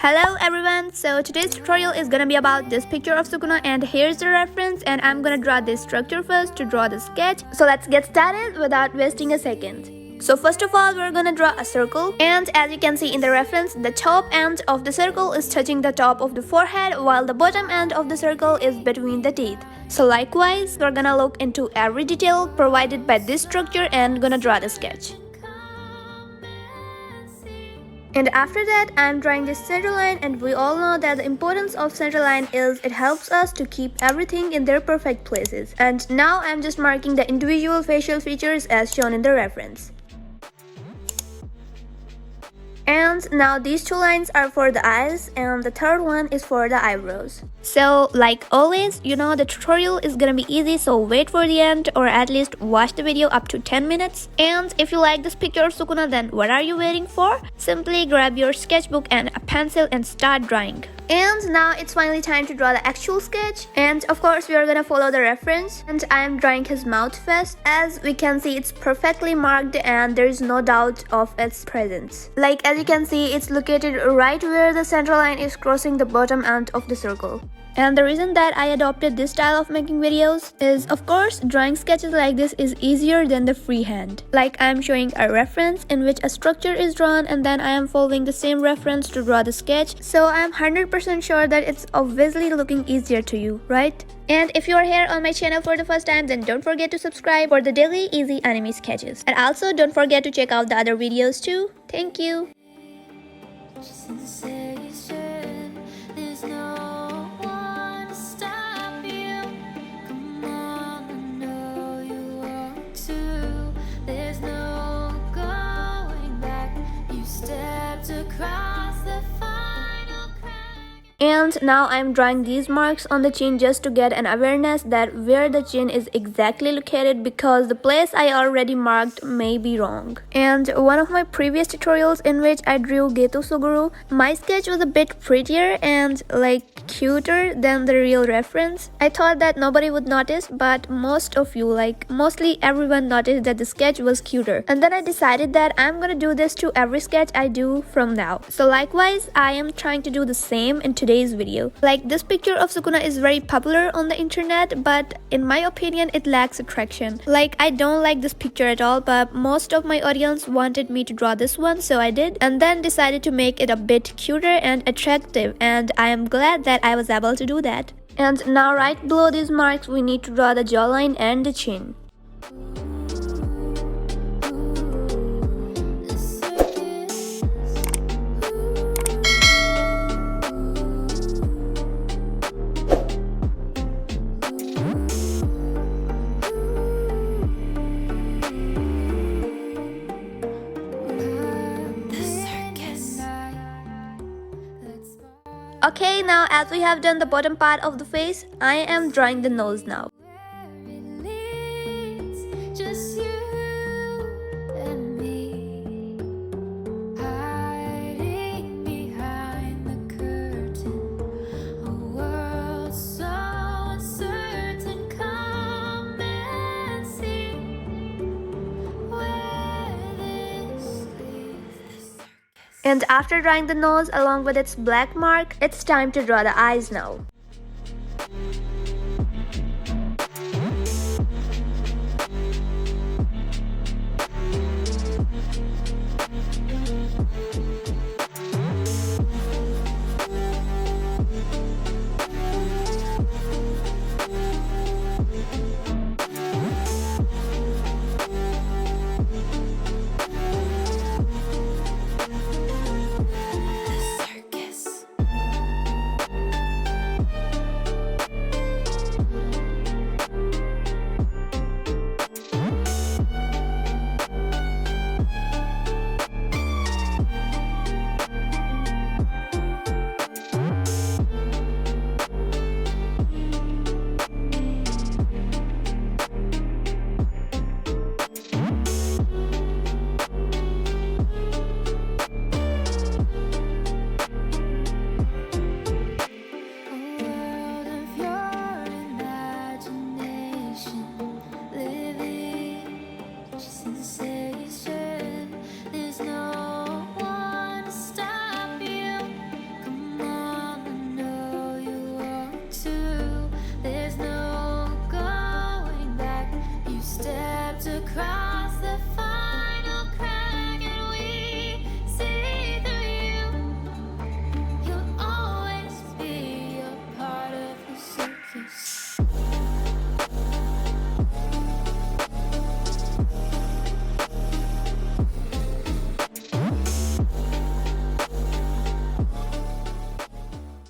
Hello everyone, so today's tutorial is gonna be about this picture of Sukuna, and here's the reference, and I'm gonna draw this structure first to draw the sketch. So let's get started without wasting a second. So first of all, we're gonna draw a circle, and as you can see in the reference, the top end of the circle is touching the top of the forehead while the bottom end of the circle is between the teeth. So likewise, we're gonna look into every detail provided by this structure and gonna draw the sketch. And after that, I'm drawing this center line, and we all know that the importance of center line is it helps us to keep everything in their perfect places. And now I'm just marking the individual facial features as shown in the reference. And now these two lines are for the eyes, and the third one is for the eyebrows. So like always, you know the tutorial is gonna be easy, so wait for the end or at least watch the video up to 10 minutes. And if you like this picture of Sukuna, then what are you waiting for? Simply grab your sketchbook and a pencil and start drawing. And now it's finally time to draw the actual sketch, and of course we are gonna follow the reference, and I am drawing his mouth first. As we can see, it's perfectly marked and there is no doubt of its presence. Like as you can see, it's located right where the center line is crossing the bottom end of the circle. And the reason that I adopted this style of making videos is, of course, drawing sketches like this is easier than the freehand. Like I am showing a reference in which a structure is drawn, and then I am following the same reference to draw the sketch. So I am 100% sure that it's obviously looking easier to you, right? And if you are here on my channel for the first time, then don't forget to subscribe for the daily easy anime sketches. And also don't forget to check out the other videos too. Thank you. And now I'm drawing these marks on the chin just to get an awareness that where the chin is exactly located, because the place I already marked may be wrong. And one of my previous tutorials in which I drew Geto Suguru, my sketch was a bit prettier and like cuter than the real reference. I thought that nobody would notice, but most of you, like mostly everyone, noticed that the sketch was cuter. And then I decided that I'm gonna do this to every sketch I do from now. So likewise, I am trying to do the same in today's video. Like this picture of Sukuna is very popular on the internet, but in my opinion it lacks attraction. Like I don't like this picture at all, but most of my audience wanted me to draw this one, so I did, and then decided to make it a bit cuter and attractive, and I am glad that I was able to do that. And now right below these marks we need to draw the jawline and the chin. Okay, now as we have done the bottom part of the face, I am drawing the nose now. And after drawing the nose along with its black mark, it's time to draw the eyes now.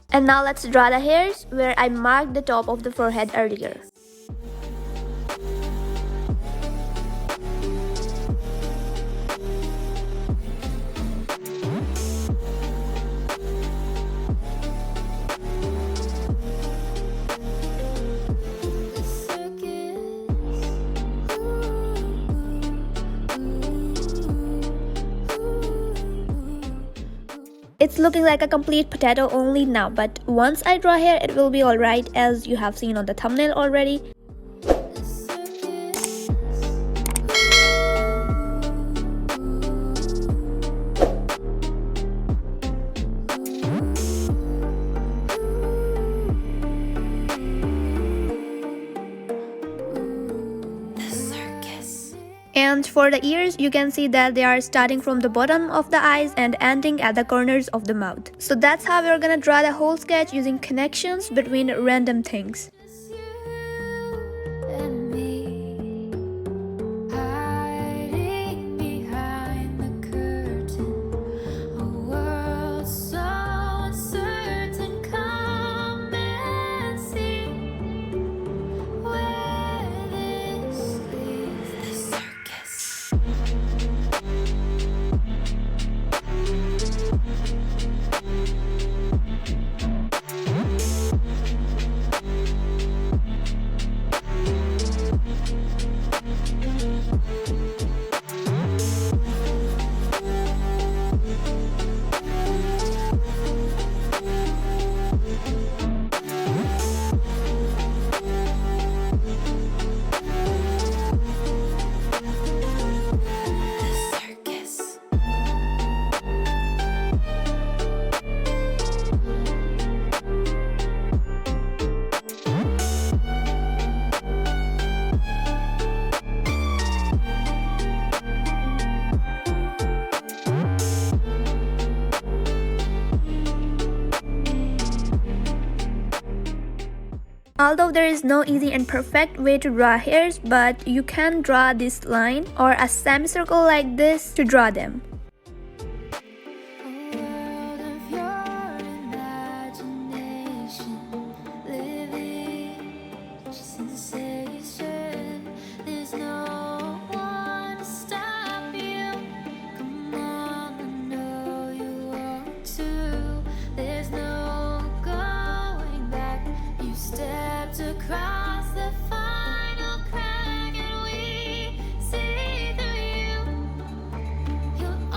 And now let's draw the hairs where I marked the top of the forehead earlier. It's looking like a complete potato only now, but once I draw hair it will be alright, as you have seen on the thumbnail already. And for the ears, you can see that they are starting from the bottom of the eyes and ending at the corners of the mouth. So that's how we're gonna draw the whole sketch using connections between random things. Although there is no easy and perfect way to draw hairs, but you can draw this line or a semicircle like this to draw them. Across the final crack and we see through you. You'll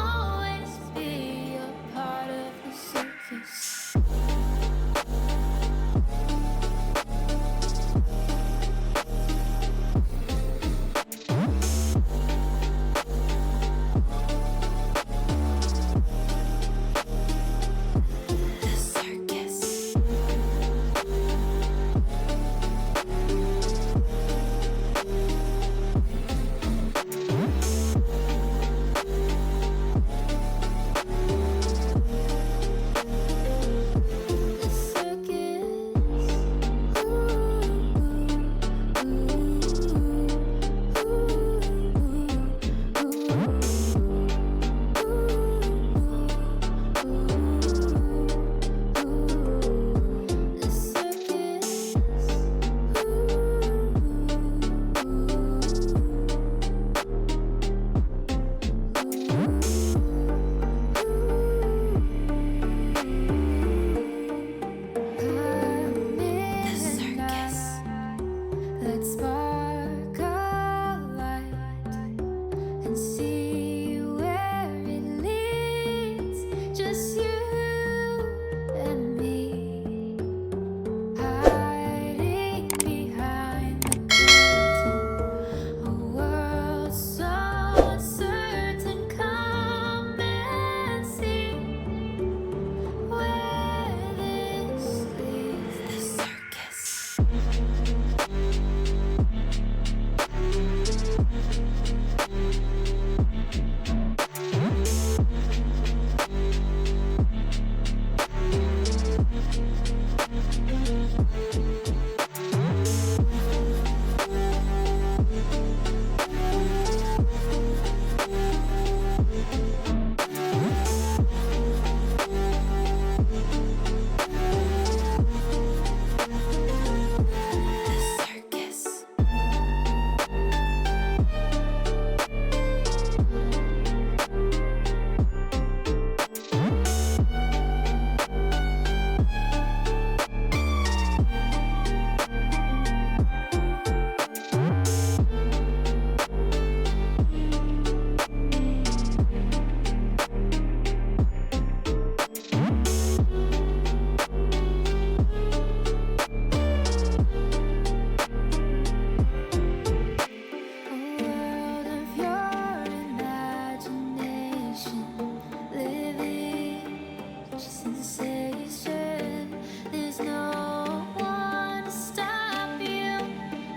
conversation. There's no one to stop you.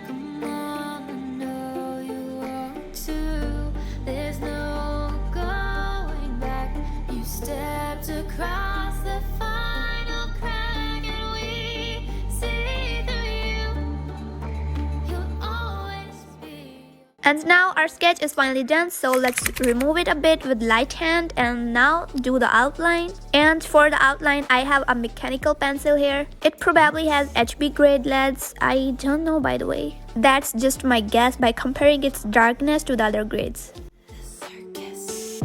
Come on, I know you want to. There's no going back. You stepped across the final crack, and we see through you. You'll always be. And now our sketch is finally done, so let's remove it a bit with light hand and now do the outline. And for the outline, I have a mechanical pencil here. It probably has HB grade leads. I don't know, by the way. That's just my guess by comparing its darkness to the other grades. Circus.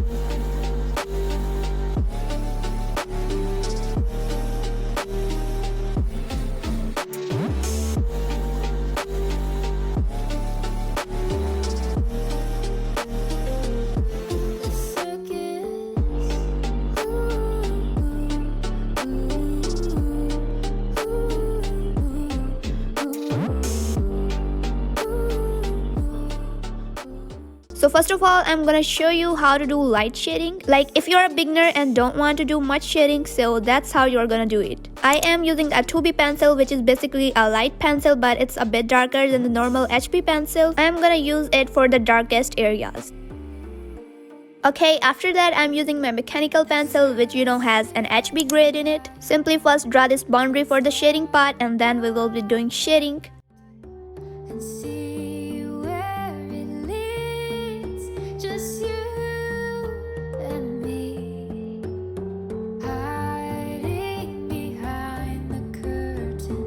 So first of all, I'm gonna show you how to do light shading. Like if you're a beginner and don't want to do much shading, so that's how you're gonna do it. I am using a 2B pencil, which is basically a light pencil, but it's a bit darker than the normal HB pencil. I'm gonna use it for the darkest areas. Okay, after that I'm using my mechanical pencil, which has an HB grade in it. Simply first draw this boundary for the shading part, and then we will be doing shading. And see where it leads. Just you and me, hiding behind the curtain.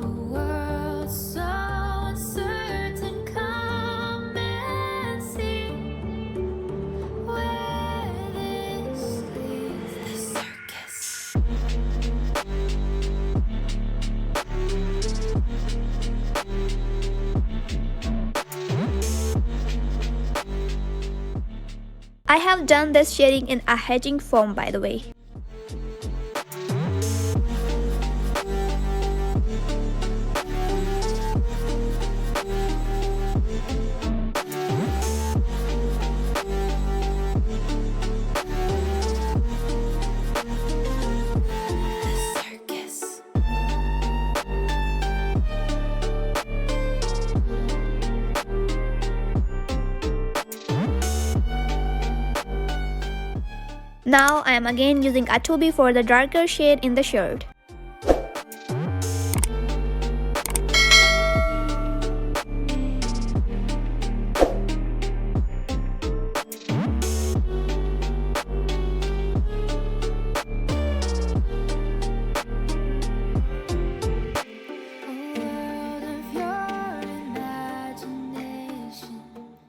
A world so uncertain. Come and see where this leads. The circus. I have done this shading in a hedging foam, by the way. Now I am again using a 2B for the darker shade in the shirt.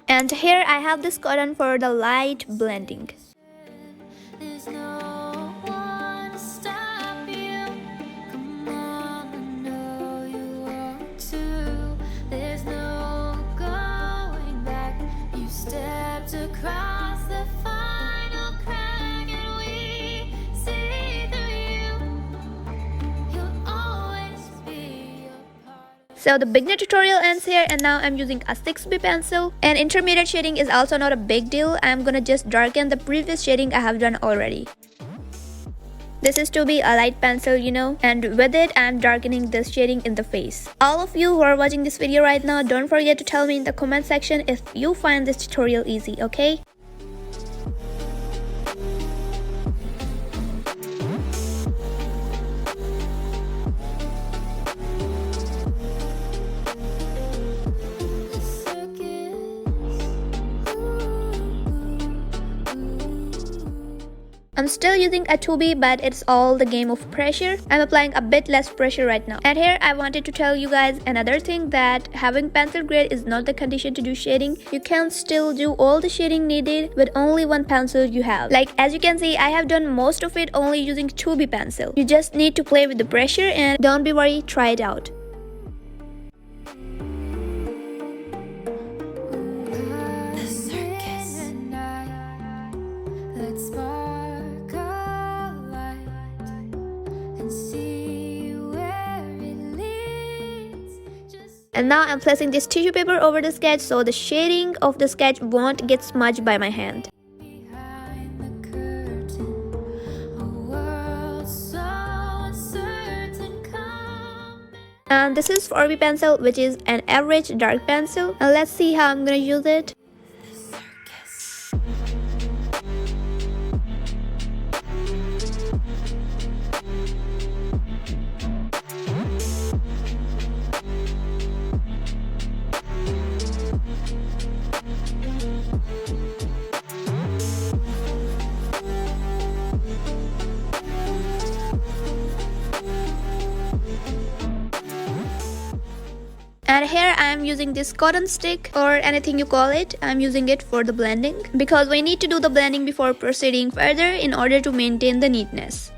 And here I have this cotton for the light blending. There's no one to stop you. Come on, I know you want to. There's no going back. You stepped across the final crack, and we see through you. You'll always be a part. So the beginner tutorial ends here, and now I'm using a 6B pencil. And intermediate shading is also not a big deal. I'm gonna just darken the previous shading I have done already. This is to be a light pencil, and with it I'm darkening this shading in the face. All of you who are watching this video right now, don't forget to tell me in the comment section if you find this tutorial easy, okay? I'm still using a 2B, but it's all the game of pressure. I'm applying a bit less pressure right now. And here I wanted to tell you guys another thing, that having pencil grade is not the condition to do shading. You can still do all the shading needed with only one pencil you have. Like as you can see, I have done most of it only using 2B pencil. You just need to play with the pressure, and don't be worried, try it out. And now I'm placing this tissue paper over the sketch so the shading of the sketch won't get smudged by my hand. Behind the curtain, a world And this is 4B pencil, which is an average dark pencil. And let's see how I'm gonna use it. And here I am using this cotton stick or anything you call it. I'm using it for the blending because we need to do the blending before proceeding further in order to maintain the neatness.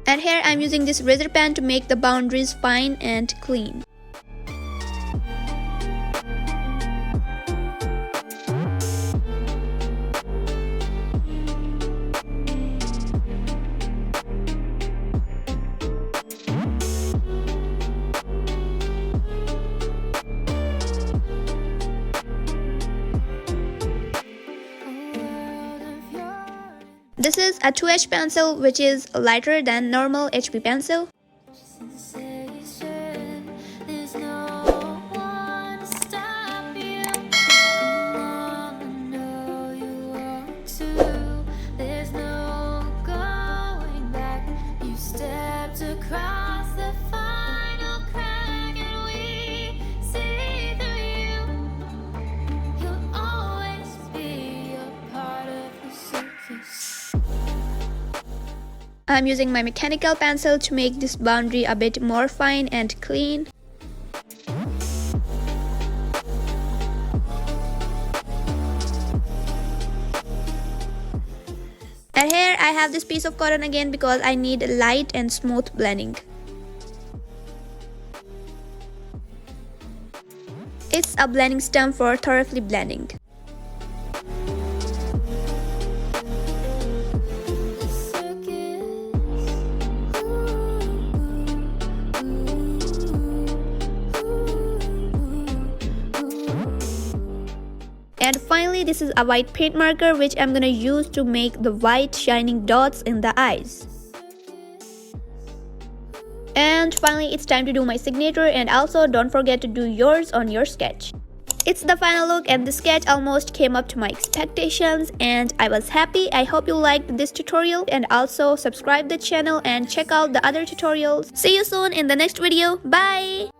And here I'm using this razor pen to make the boundaries fine and clean. This is a 2H pencil, which is lighter than normal HB pencil. Sensation, there's no one to stop you. Come on, I know you want to. There's no going back. You stepped across the final crack, and we see through you. You'll always be a part of the circus. I'm using my mechanical pencil to make this boundary a bit more fine and clean. And here I have this piece of cotton again because I need light and smooth blending. It's a blending stem for thoroughly blending. And finally, this is a white paint marker which I'm gonna use to make the white shining dots in the eyes. And finally, it's time to do my signature, and also don't forget to do yours on your sketch. It's the final look, and the sketch almost came up to my expectations and I was happy. I hope you liked this tutorial, and also subscribe the channel and check out the other tutorials. See you soon in the next video. Bye!